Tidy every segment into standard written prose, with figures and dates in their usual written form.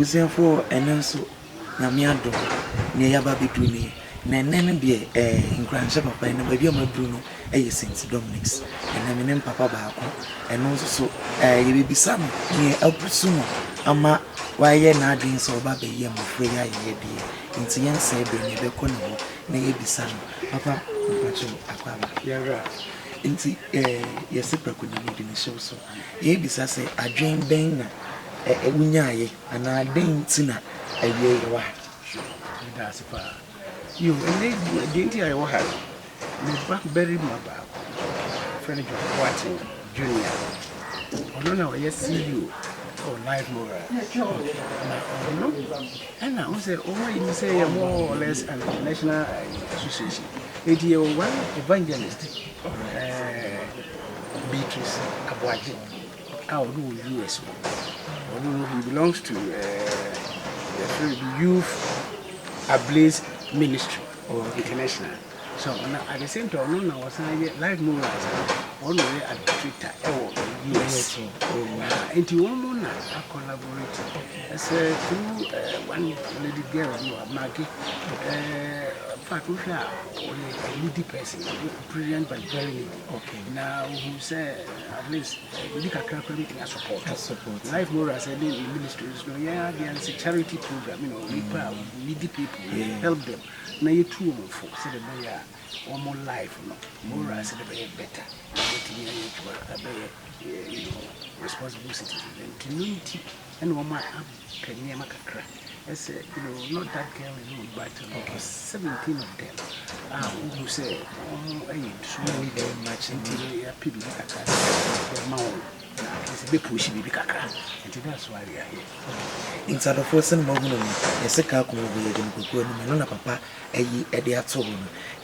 for and so Namiado near Yababi Duni, Nan be in Grand Papa and baby Bruno, St. Dominic's, and I'm in Papa Bako, and also you will be some near El Presumo, Ama, why ye not doing so baby yam of Freya ye dear, in Tian Sabre near Becono, near be son, Papa, Aquaba, Yara. Inti yes could need in the show so ye be say a dream bang a winyaye and I didn't tina a year that's far you didn't I have the blackberry mother friend watching junior I don't know yes see you for life more and now say oh you say more or less an national association 81 evangelist Beatrice Abuaji, our US. He belongs to the Youth Ablaze Ministry or International. So at the same time, I was live movers all the way at the Twitter. Yes, and you want to collaborate as through one lady girl, Maggie. Patricia, a needy person, brilliant but very needy. Okay. Now, who say at least we can calculate as support. Life more as a ministry. So yeah, it's a charity program. You know, we needy people, help them. Now you too for say the boy or more life, more as a better. You know, responsible citizen, community, and woman penny makakra. As you know, not that girl alone, but 17 of them. Who say, so many very much until people the mouth. It's a bit pushy, and that's why we are here. Inside of us, and Mogun, a second over Papa, a dear told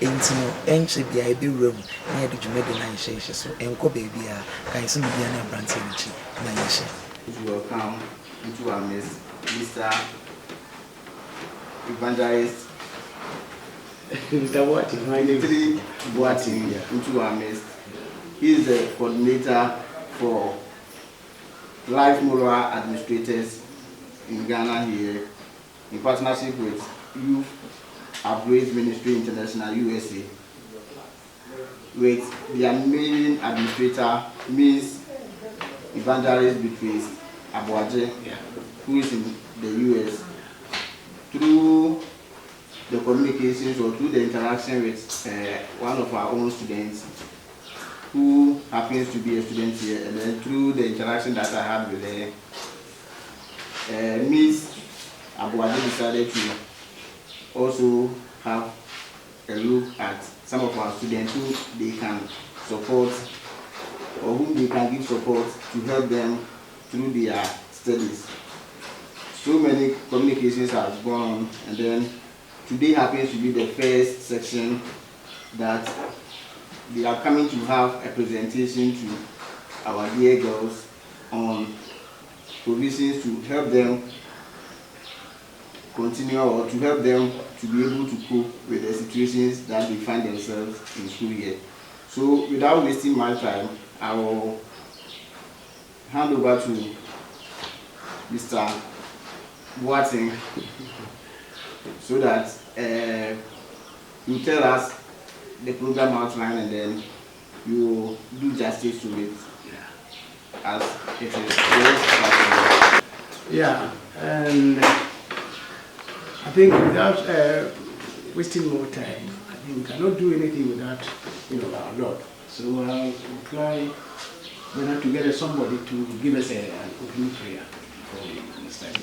into ancient the idea room near the Jamaican SHS, and go baby, I soon be an branch. Welcome into our Miss Mr. Evangelist into our midst. He is the coordinator for Life Moral Administrators in Ghana here, in partnership with Youth Ablaze Ministry International USA, with their main administrator, Miss Evangelist Beatrice Abuaje, who is in the US. Through the communications or through the interaction with one of our own students who happens to be a student here, and then through the interaction that I had with her, Miss Abuadi decided to also have a look at some of our students who they can support or whom they can give support to help them through their studies. So many communications have gone, and then today happens to be the first section that they are coming to have a presentation to our dear girls on provisions to help them continue or to help them to be able to cope with the situations that they find themselves in school here. So without wasting my time, I will hand over to Mr. Boating so that you tell us the program outline, and then you do justice to it as it is. Yeah, and I think without wasting more time, I think we cannot do anything without our Lord. So we'll try to get somebody to give us an opening prayer for this time.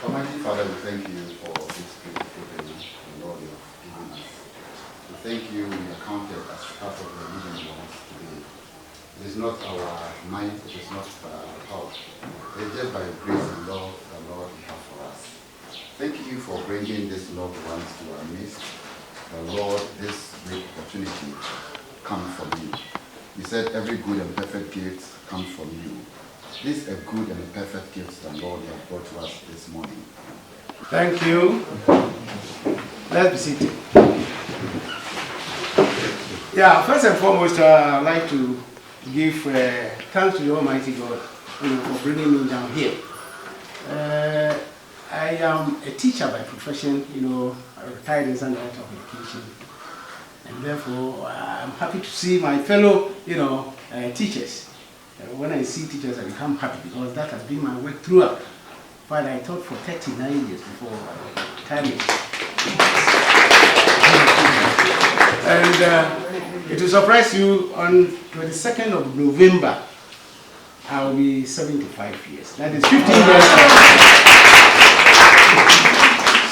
Almighty Father, we thank you for this beautiful day, and Lord, you have given us. We thank you, we are counted as part of the living ones today. It is not our might, it is not our power. It is just by your grace and love the Lord you have for us. Thank you for bringing these loved ones to our midst. The Lord, this great opportunity comes from you. You said every good and perfect gift comes from you. This is a good and a perfect gift that Lord you have brought to us this morning. Thank you. Let's be seated. Yeah, first and foremost, I'd like to give thanks to the Almighty God, for bringing me down here. I am a teacher by profession, a retired examiner of education, and therefore I'm happy to see my fellow, teachers. When I see teachers, I become happy because that has been my work throughout. But I taught for 39 years before retirement. And it will surprise you, on 22nd of November, I will be 75 years. That is 15 years.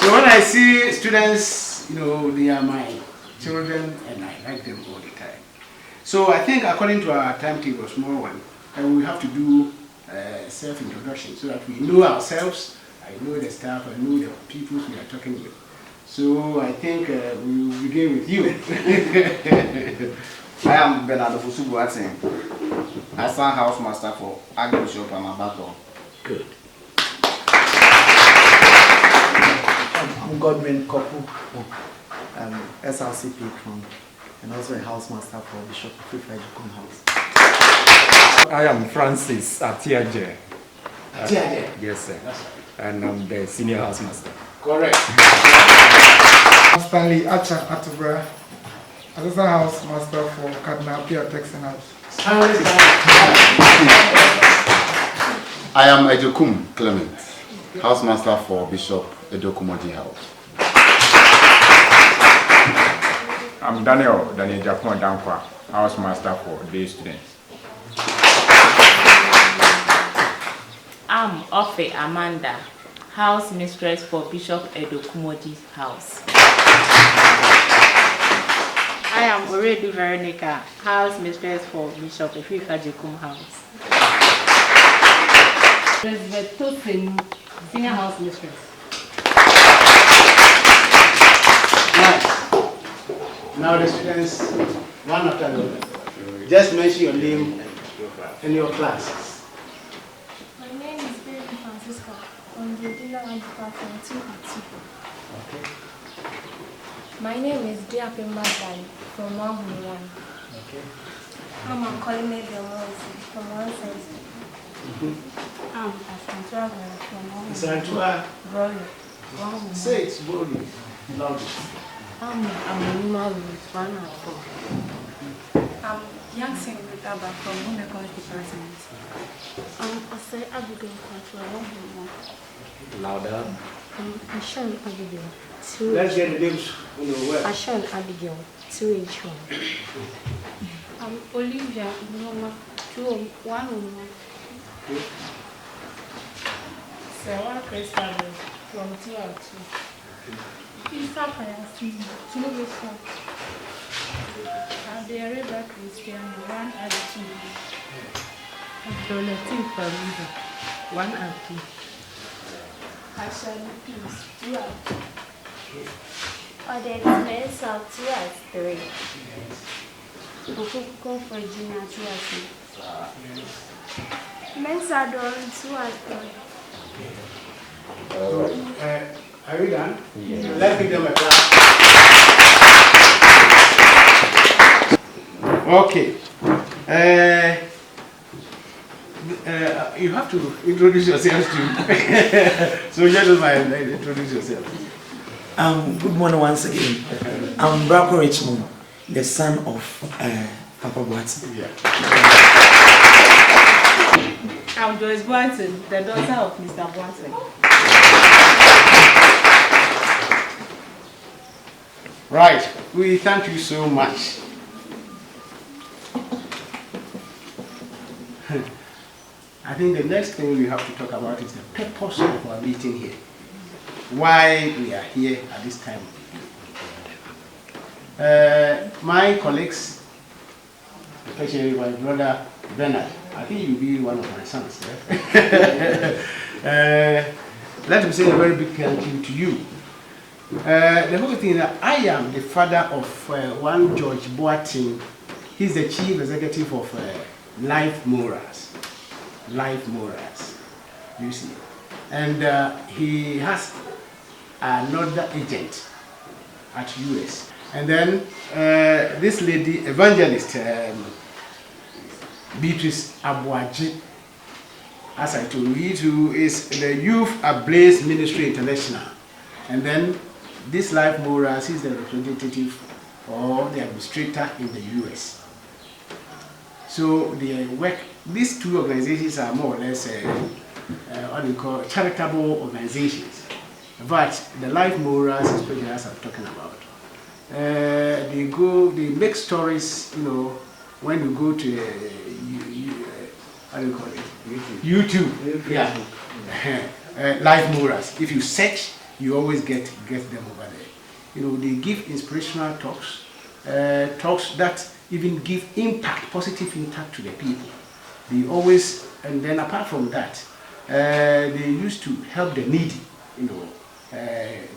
So when I see students, they are my children and I like them all the time. So I think according to our timetable, small one, we have to do self-introduction so that we know ourselves, I know the staff, I know the people we are talking with. So I think we will begin with you. I am Bernardo Fusubuatin, Assistant Housemaster for Archbishop Amabato. Good. I'm Godwin Kopu, SRC patron, and also a housemaster for Bishop Frifajikun House. I am Francis Atiaje. Atiaje? Yes, sir. And I'm the senior housemaster. Correct. Stanley Acha Atubra, Assistant Housemaster for Cardinal Pierre Texan House. I am Ejokum Clement, housemaster for Bishop Edokumoji House. I'm Daniel Japon Dankwa, housemaster for day students. I'm Ofe Amanda, house mistress for Bishop Edokumoji's house. I am Oredu Veronica, house mistress for Bishop Efrifajikum house. Elizabeth Tosin, senior house mistress. Nice. Now the students, one after another, just mention your name and your classes. My name is Baby Francisca from the Dinner and Department 2 at 2. Okay. My name is Diape Magdali from 101. Okay. I'm Colin Delmonsi from 160. I'm Asantua from 101. Santua. Broly. Say it boldly, loudly. I'm Anima with 104. I'm Youngson Rutaba from Home Ecology Department. I'm Osei Abigail from 101. Louder. I'm Ashon Abigail. Let's get the names on the web. Ashon Abigail, 2H1. I'm Olivia Noma, 101. Okay. Sewa Crystal from 2 at 2. Isa Payasi, 2 Vista. And the Araba Christian, 1 at 2. Abdulatif Fariza, 1 and 2. Ashani Peace, 2 at 2. Odette Spencer, 2 at 3. Okuko Virginia, 2 at 3. Mensa Don, 2 at 3. Are you done? Yeah. Let's give them a clap. Okay. You have to introduce yourselves too. So, gentlemen, introduce yourself. Good morning once again. I'm Brako Richmond, the son of Papa Boateng. Yeah. I'm Joyce Boateng, the daughter of Mr. Boateng. Right. We thank you so much. I think the next thing we have to talk about is the purpose of our meeting here. Why we are here at this time. My colleagues, especially my brother Bernard, I think you'll be one of my sons. Let me say a very big thank you to you. The whole thing is that I am the father of one George Boateng. He's the chief executive of Life Morals. Life Morals, you see. And he has another agent at US. And then this lady, evangelist, Beatrice Abuaji, as I told you, too, is the Youth Ablaze Ministry International. And then this Life Morals is the representative or the administrator in the US. So they work, these two organizations are more or less what we call charitable organizations. But the Life Morals, especially as I'm talking about, they make stories, you know, when you go to how do you call it? YouTube. Yeah. Life Morals. If you search, you always get them over there. You know, they give inspirational talks, talks that even give impact, positive impact to the people. They always, and then apart from that, they used to help the needy, you know,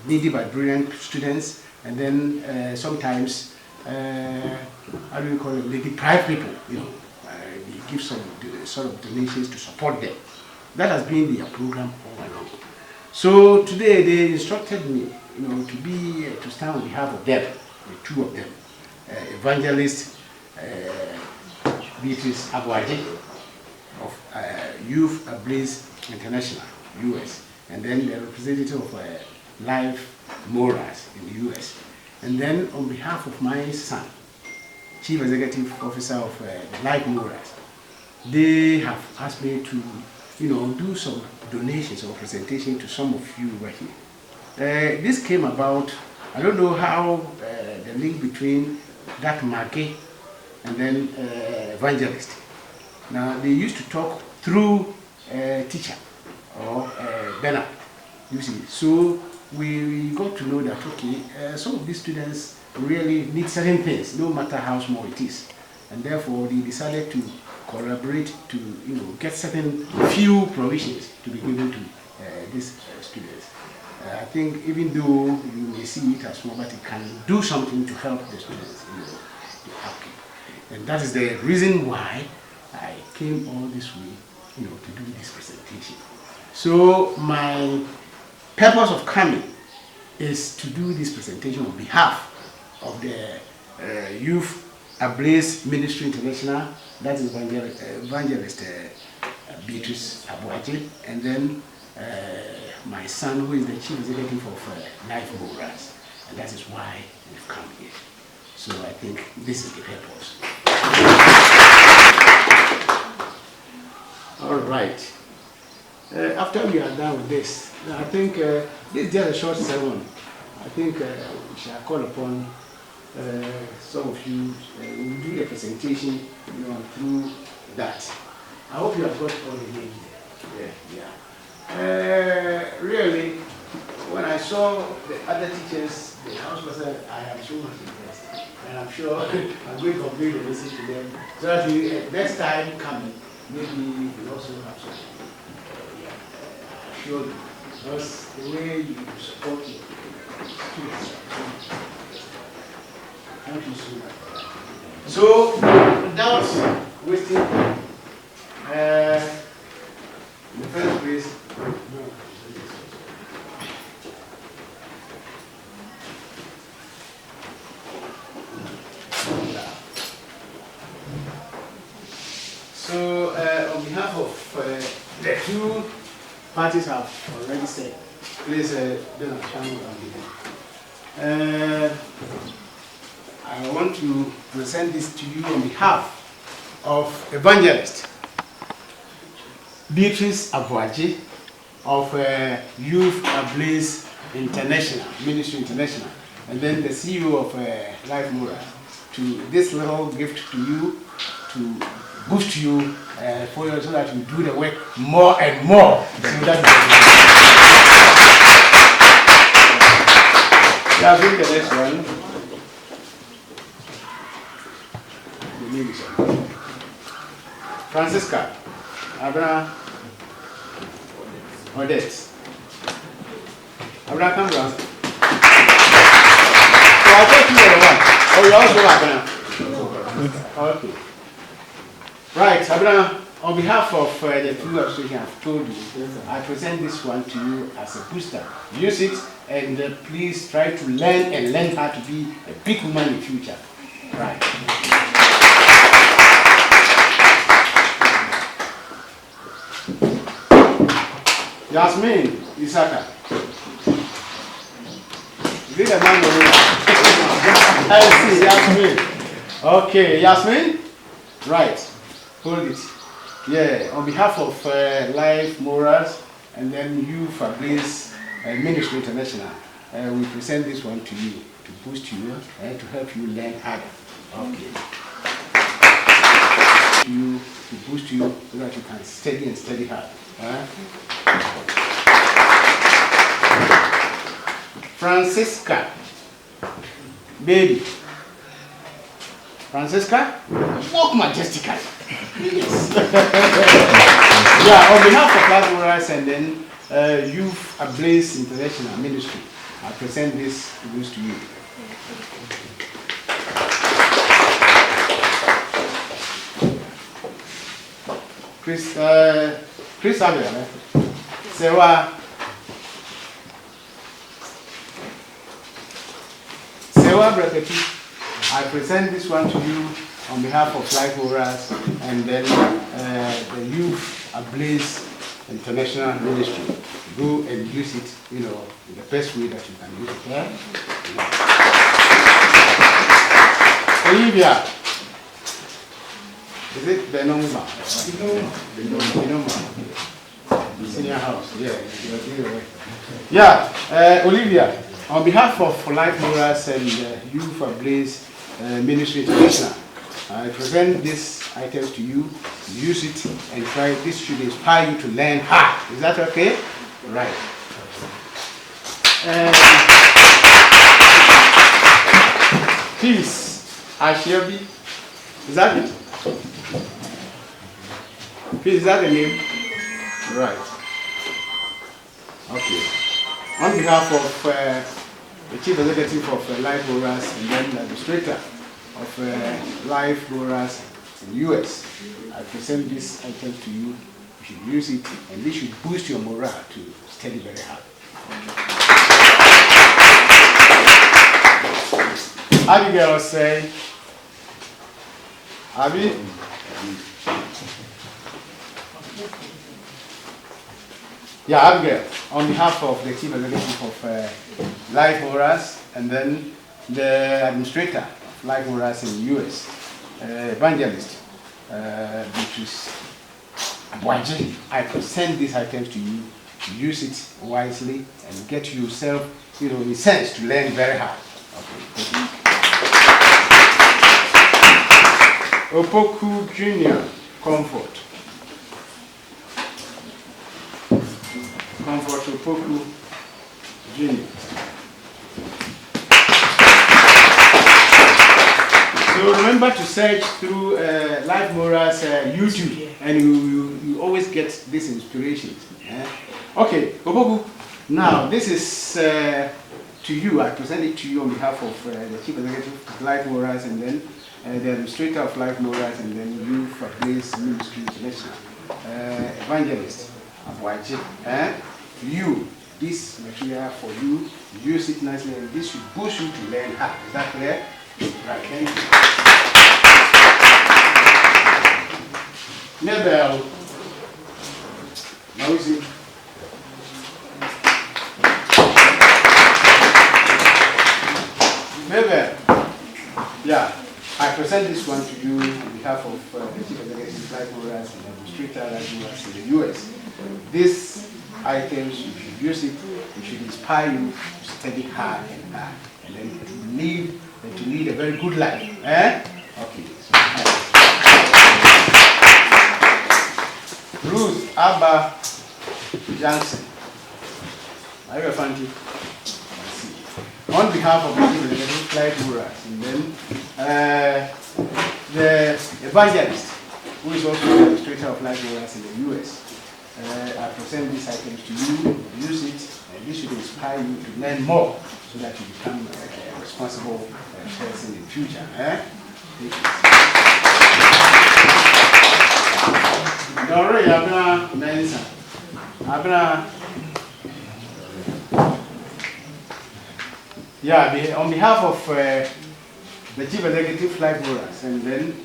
needy but brilliant students, and then sometimes, how do you call it, the deprived people, you know, they give some sort of donations to support them. That has been their program all along. So today they instructed me, you know, to stand on behalf of them, the two of them, evangelist Beatrice Abuaji of Youth Ablaze International, US, and then the representative of Life Morals in the US. And then on behalf of my son, Chief Executive Officer of Life Morals, they have asked me to, you know, do some donations or presentation to some of you right here. This came about, I don't know how the link between that Maggie and then evangelist. Now they used to talk through teacher or Bernard, you see. So we got to know that, okay, some of these students really need certain things, no matter how small it is. And therefore they decided to collaborate to, you know, get certain few provisions to be given to these students. I think even though you may see it as small, but it can do something to help the students, you know, to help them. And that is the reason why I came all this way, you know, to do this presentation. So my purpose of coming is to do this presentation on behalf of the Youth Ablaze Ministry International, that is evangelist Beatrice Abuaji, and then my son, who is the Chief Executive of Life Morals, and that is why we've come here. So I think this is the purpose. All right. After we are done with this, I think this is just a short sermon. I think we shall call upon some of you. We will do the presentation, you know, through that. I hope you have got all the names there. Yeah. Really, when I saw the other teachers, the house master, I am so much impressed. And I'm sure I'm going to complete the message to them. So that next time coming, maybe we also have some. Sure, because the way you support your students. Thank you so much. So, without wasting time, in the first place, so on behalf of the two parties have already said, please do not channel I want to present this to you on behalf of evangelist Beatrice Abuaji of Youth Ablaze International, Ministry International, and then the CEO of Life Moral, to this little gift to you to boost you for you so that you do the work more and more. So that I'll bring the next one. The name is Francisca Abra Odette. Abra, come down. So I'll take you the one. Oh, you also Abra. Okay. Right, Abra on behalf of the two associations I've told you, I present this one to you as a booster. Use it and please try to learn and learn how to be a big woman in the future. Right. Yasmin Isaka. Is it a man or woman? I see, Yasmin. Okay, Yasmin? Right. Hold it. Yeah, on behalf of Life Morals and then you, Fabrice Ministry International, we present this one to you to boost you and to help you learn harder. Okay. To boost you so that you can study and study hard. Francisca, baby. Francisca, walk majestically. Yes. Yeah, on behalf of Life Morals and then Youth Ablaze International Ministry, I present this to you. Chris Samuel, Sewa Breketi, I present this one to you on behalf of Life Morals and then the Youth Ablaze International Ministry. Go and use it, in the best way that you can use it. Yeah? Olivia. Is it Benoma? Benoma. Senior house. Yeah. Olivia, on behalf of Life Morals and Youth Ablaze Ministry International, I present this item to you. Use it and try it. This should inspire you to learn hard. Is that okay? Right. Peace. Ashebi. Is that it? Peace, is that the name? Right. Okay. On behalf of the Chief Executive of Life Morals and then the Administrator of Life Morals in the US, I present this item to you. You should use it and this should boost your morale to study very hard. Abigail say, Abby? Yeah, Abigail, on behalf of the Chief Executive of Life Morals and then the Administrator of Life Morals in the US, Evangelist, which is Abwaji, I present these items to you. Use it wisely and get yourself, in sense, to learn very hard. Okay. Opoku Junior, Comfort. Comfort Opoku Junior. So remember to search through Life Morals YouTube, and you always get this inspiration. Okay, Opoku. Now this is to you. I present it to you on behalf of the Chief Executive of Life Morals and then the Administrator of Life Morals and then Youth Ablaze Ministry International, Evangelist Abwaji. You, this material for you, use it nicely and this should push you to learn hard. Is that clear? Right, thank you. Nebel. Now is it? Nebel. Yeah. I present this one to you on behalf of the Chief Executive Life Morals and Administrator Life Morals in the US. These items, you should use it, it should inspire you to study hard and then to lead a very good life. Okay. Ruth Abba Johnson. Are you a fan? On behalf of the Life Morals and then the Evangelist, who is also the Administrator of Life Morals in the US, I present these items to you, use it, and this should inspire you to learn more so that you become a responsible person in the future. Don't worry, Abra Mensa. Abra. Yeah, on behalf of the Chief Executive Life Morals and then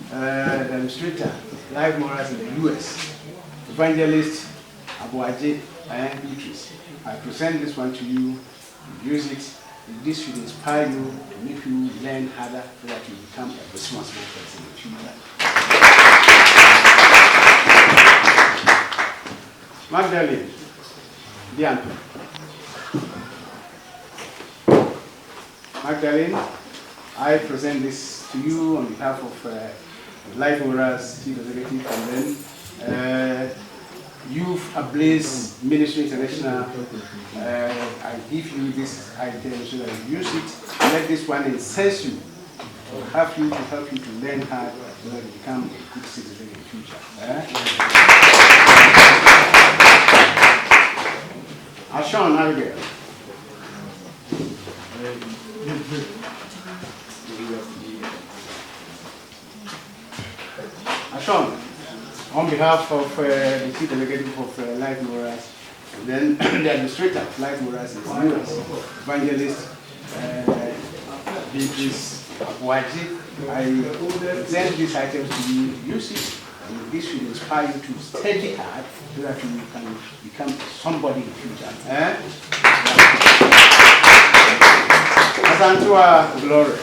the Administrator Life Morals in the US, Evangelist Abuaje and Beatrice, I present this one to you. Use it. This should inspire you to make you learn harder so that you become a responsible person in the future. Magdalene, Diana. Magdalene, I present this to you on behalf of Life Morals Chief Executive and then Youth Ablaze Ministry International. I give you this item so that you use it. Let this one incense you, to help you to learn hard so that you become a good citizen in the future. Ashon Abigail. Ashon, on behalf of the Chief Executive of Life Morals, and then the Administrator of Life Morals in the US, Evangelist Beatrice Abuaji, I present these items to you. Use it, and this should inspire you to study hard so that you can become somebody in the future. Santua Gloria.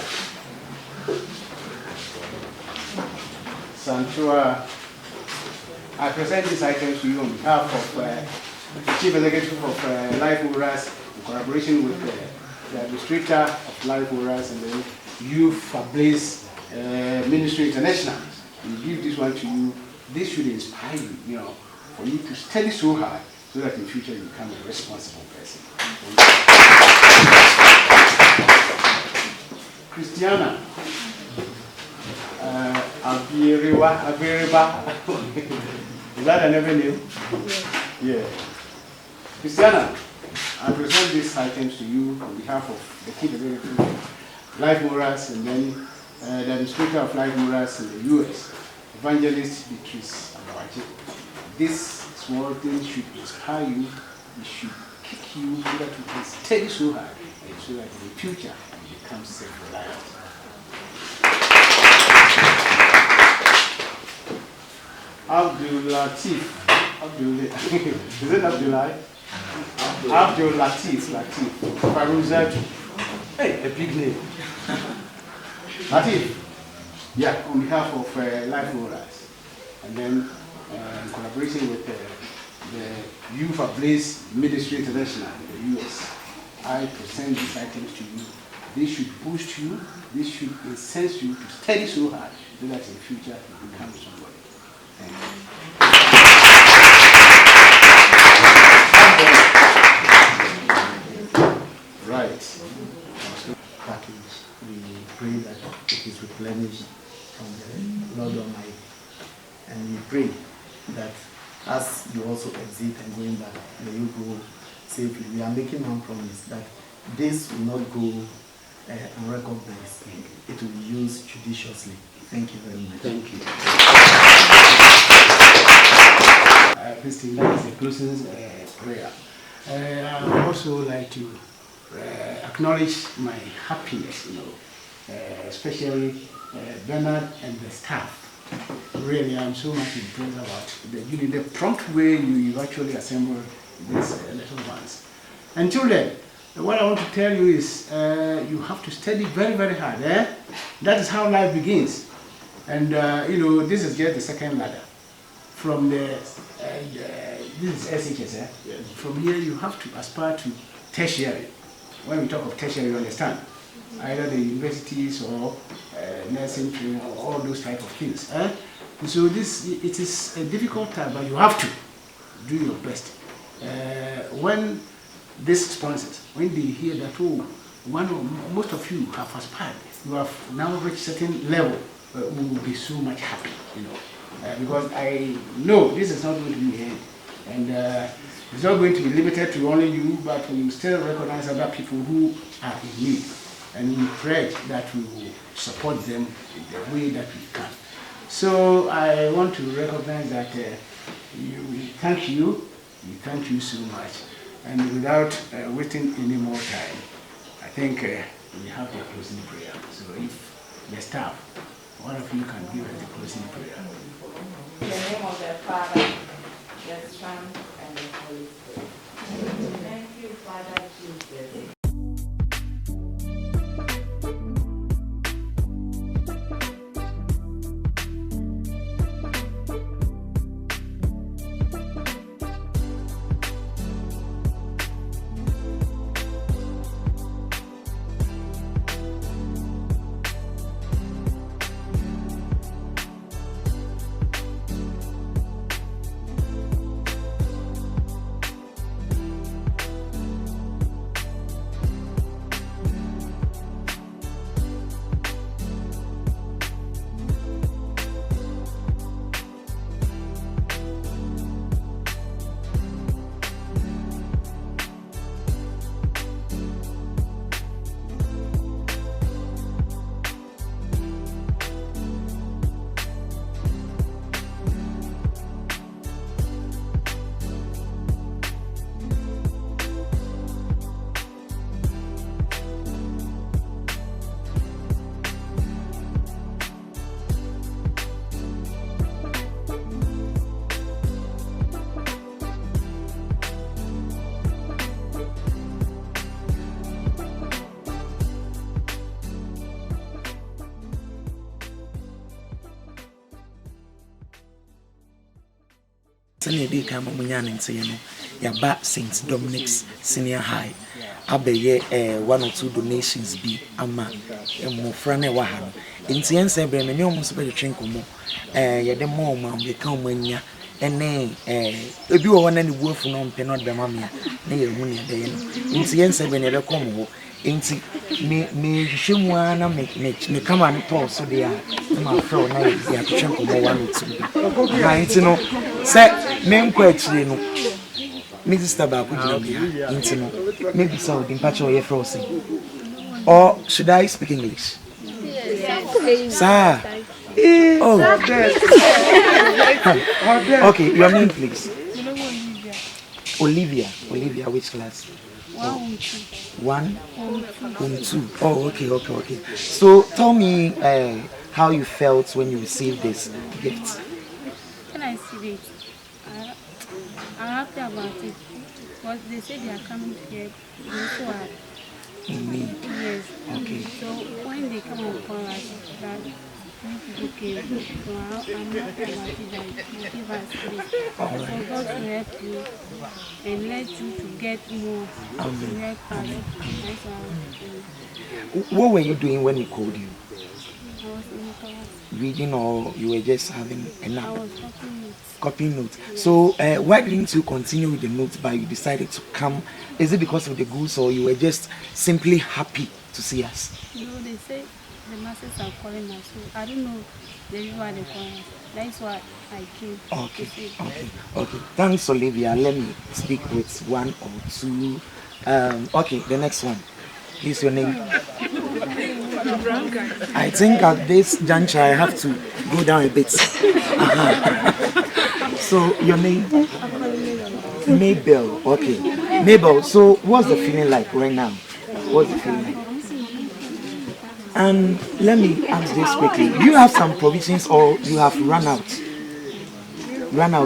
Santua. I present these items to you on behalf of the Chief Executive of Life Morals in collaboration with the Administrator of Life Morals and the Youth Ablaze Ministry International. We give this one to you. This should inspire you, for you to study so hard so that in future you become a responsible person. Christiana Abiriba. Is that another name? Yeah. Christiana, I present these items to you on behalf of the Chief Executive of Life Morals and then the Administrator of Life Morals in the US, Evangelist Beatrice Abuaji. This small thing should inspire you. It should kick you so that you can study so hard and so that in the future you become self-reliant. Abdul Latif. Is it Abdullah? Abdul Latif. Faruzat. Hey, a big name. Latif. Yeah, on behalf of Life Morals. And then in collaboration with the Youth Ablaze Ministry International in the US, I present these items to you. This should boost you. This should incense you to study so hard so that in the future you become somebody. Right. Package. We pray that it is replenished from the Lord Almighty. And we pray that as you also exit and going back, may you go safely. We are making one promise that this will not go unrecognized. It will be used judiciously. Thank you very much. Thank you. Christine, that is the closing prayer. I would also like to acknowledge my happiness, especially Bernard and the staff. Really, I'm so much impressed about the prompt way you actually assemble these little ones. Until then, what I want to tell you is you have to study very, very hard. That is how life begins. And this is just the second ladder. From this is SHS. From here, you have to aspire to tertiary. When we talk of tertiary, you understand either the universities or nursing training or all those type of things. And so it is a difficult time, but you have to do your best. When these sponsors, when they hear that most of you have aspired, you have now reached certain level, we will be so much happy, because I know this is not going to be the end, and it's not going to be limited to only you, but we will still recognize other people who are in need, and we pray that we will support them in the way that we can. So I want to recognize that we thank you so much. And without wasting any more time, I think we have the closing prayer. So if the staff, one of you can give us the closing prayer. In the name of the Father, the Son, and the Holy Spirit. Thank you, Father Jesus. Senior day come Munyan and say, Yaba St. Dominic's Senior High. Abeye 1 or 2 donations be ama Mofrane Wahan. In Tiense Bremen, you almost better drink more. Yet more man become when ya and nay, if you want any wolf from Penot Bamamia, nay, Munia Day. In Tiense when you come. Inti me shimwana me come and pause so they are my friend na they are chunk of 1 or 2 na inti no say me nkwachire no me sister ba ko jira bia inti no me bi so the patch or frozen or should I speak English? Yes. Sir. Oh. Okay, your name please. Olivia, which class? 1 and 2. Oh, okay. So tell me how you felt when you received this gift. When I see it, I'm happy about it. Because they say they are coming here. They also are. Yes. Okay. So when they come and call us, that people came. So I'm happy about it that you give us this. For God to help you and let you to get more to help us. What were you doing when he called you? I was in the class. Reading, or you were just having a nap? I was copying notes. Copying notes. So why didn't you continue with the notes but you decided to come? Is it because of the goods or you were just simply happy to see us? No, they say the masses are calling us. So I don't know the reason why they're calling us. That's why I came. Okay. Thanks, Olivia. Let me speak with 1 or 2. Okay, the next one. Is your name? I think at this juncture I have to go down a bit. So your name? Mabel. Okay. Mabel, so what's the feeling like right now? What's the feeling like? And let me ask this quickly. Do you have some provisions or you have run out?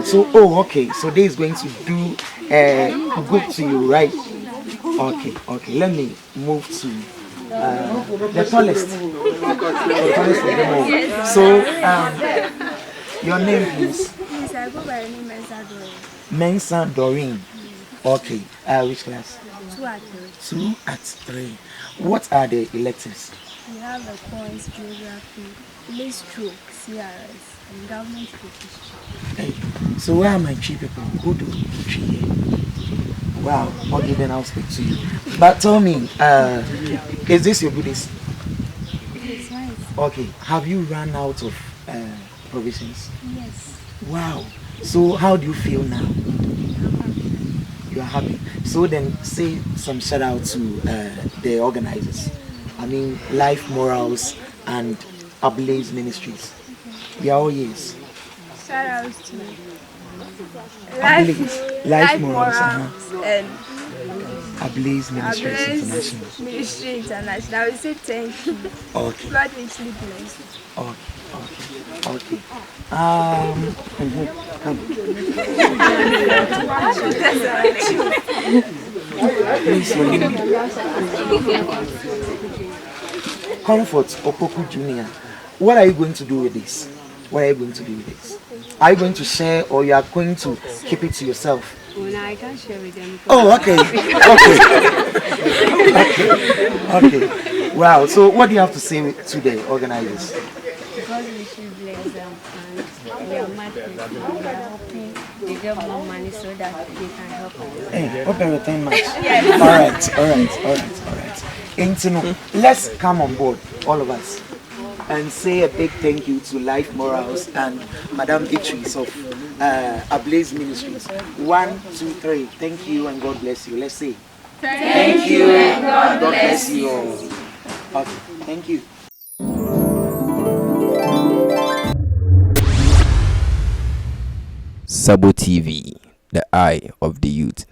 So, okay. So this is going to do good to you, right? Okay. Let me move to the tallest. The tallest of them all. So, your name please? Yes, I go by the name Mensa Doreen. Okay. Which class? 2 at 3. 2 at 3. What are the electives? We have a course, geography, English stroke, CRS, and government history. Hey, so where are my 3 people? Who do 3 here? Wow. Okay, then I'll speak to you. But tell me, is this your Buddhist? It's nice. Okay. Have you run out of provisions? Yes. Wow. So how do you feel now? You are happy. So then say some shout out to the organizers. I mean, Life Morals and Ablaze Ministries. They are all yes. Shout out to Life Morals, and Ablaze Ministries International. Ministry International. I will say thank you. Okay. God richly bless you. Okay. Come. Please, Comfort Opoku Jr. What are you going to do with this? Are you going to share or you are going to keep it to yourself? Oh, no, I can't share with them. Oh, okay. Okay. Wow. So, what do you have to say to the organizers? God richly bless them and we are mad people. We are hoping they get more money so that they can help us. Hey, what better than much? Yes. All right. And so, let's come on board, all of us, and say a big thank you to Life Morals and Madam Beatrice of Ablaze Ministries. 1, 2, 3. Thank you and God bless you. Let's say. Thank you and God bless you. Okay, thank you. Sabo TV, the eye of the youth.